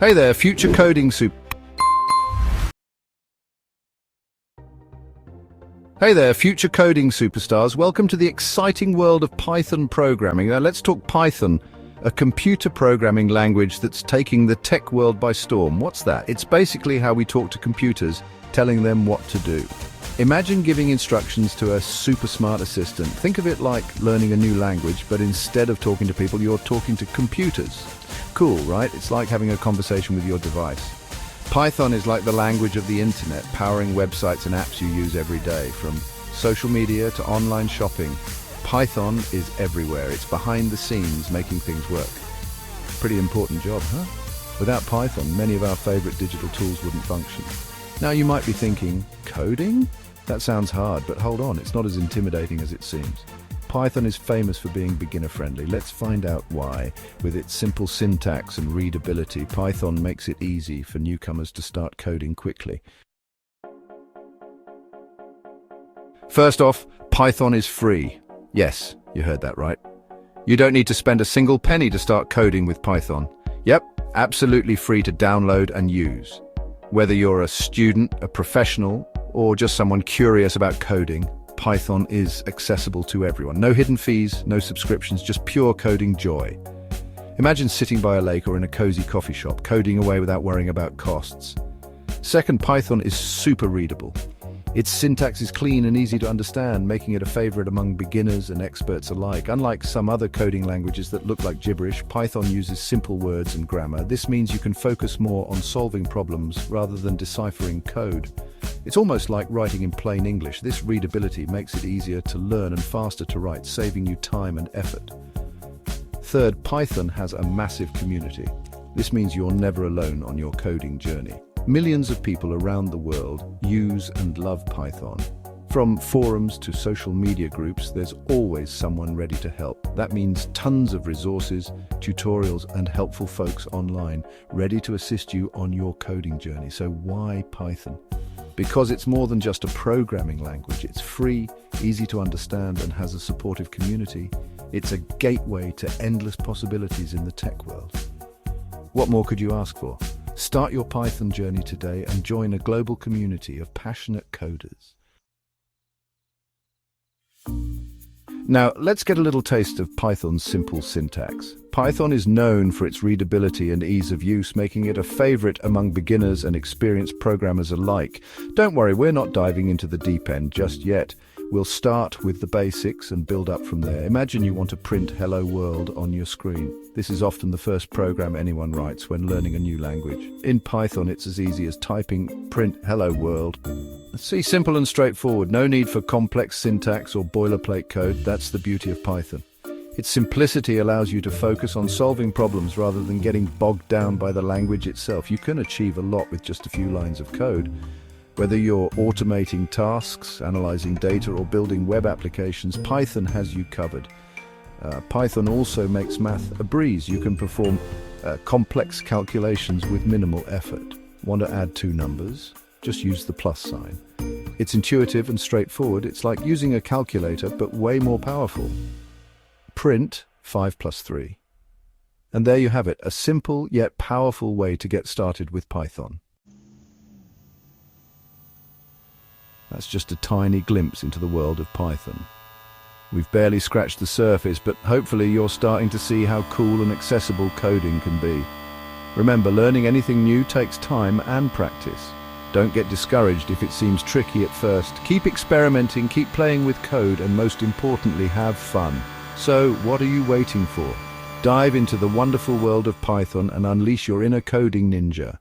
Hey there, future coding super. Hey there, future coding superstars. Welcome to the exciting world of Python programming. Now let's talk Python, a computer programming language that's taking the tech world by storm. What's that? It's basically how we talk to computers, telling them what to do. Imagine giving instructions to a super smart assistant. Think of it like learning a new language, but instead of talking to people, you're talking to computers. Cool, right? It's like having a conversation with your device. Python is like the language of the internet, powering websites and apps you use every day. From social media to online shopping, Python is everywhere. It's behind the scenes, making things work. Pretty important job, huh? Without Python, many of our favorite digital tools wouldn't function. Now you might be thinking, coding? That sounds hard, but hold on, it's not as intimidating as it seems. Python is famous for being beginner-friendly. Let's find out why. With its simple syntax and readability, Python makes it easy for newcomers to start coding quickly. First off, Python is free. Yes, you heard that right. You don't need to spend a single penny to start coding with Python. Yep, absolutely free to download and use. Whether you're a student, a professional, or just someone curious about coding, Python is accessible to everyone. No hidden fees, no subscriptions, just pure coding joy. Imagine sitting by a lake or in a cozy coffee shop, coding away without worrying about costs. Second, Python is super readable. Its syntax is clean and easy to understand, making it a favorite among beginners and experts alike. Unlike some other coding languages that look like gibberish, Python uses simple words and grammar. This means you can focus more on solving problems rather than deciphering code. It's almost like writing in plain English. This readability makes it easier to learn and faster to write, saving you time and effort. Third, Python has a massive community. This means you're never alone on your coding journey. Millions of people around the world use and love Python. From forums to social media groups, there's always someone ready to help. That means tons of resources, tutorials, and helpful folks online, ready to assist you on your coding journey. So why Python? Because it's more than just a programming language. It's free, easy to understand, and has a supportive community. It's a gateway to endless possibilities in the tech world. What more could you ask for? Start your Python journey today and join a global community of passionate coders. Now, let's get a little taste of Python's simple syntax. Python is known for its readability and ease of use, making it a favorite among beginners and experienced programmers alike. Don't worry, we're not diving into the deep end just yet. We'll start with the basics and build up from there. Imagine you want to print "Hello World" on your screen. This is often the first program anyone writes when learning a new language. In Python, it's as easy as typing "print hello world." See, simple and straightforward. No need for complex syntax or boilerplate code. That's the beauty of Python. Its simplicity allows you to focus on solving problems rather than getting bogged down by the language itself. You can achieve a lot with just a few lines of code. Whether you're automating tasks, analyzing data, or building web applications, Python has you covered. Python also makes math a breeze. You can perform complex calculations with minimal effort. Want to add two numbers? Just use the plus sign. It's intuitive and straightforward. It's like using a calculator, but way more powerful. Print 5 plus 3. And there you have it, a simple yet powerful way to get started with Python. That's just a tiny glimpse into the world of Python. We've barely scratched the surface, but hopefully you're starting to see how cool and accessible coding can be. Remember, learning anything new takes time and practice. Don't get discouraged if it seems tricky at first. Keep experimenting, keep playing with code, and most importantly, have fun. So, what are you waiting for? Dive into the wonderful world of Python and unleash your inner coding ninja.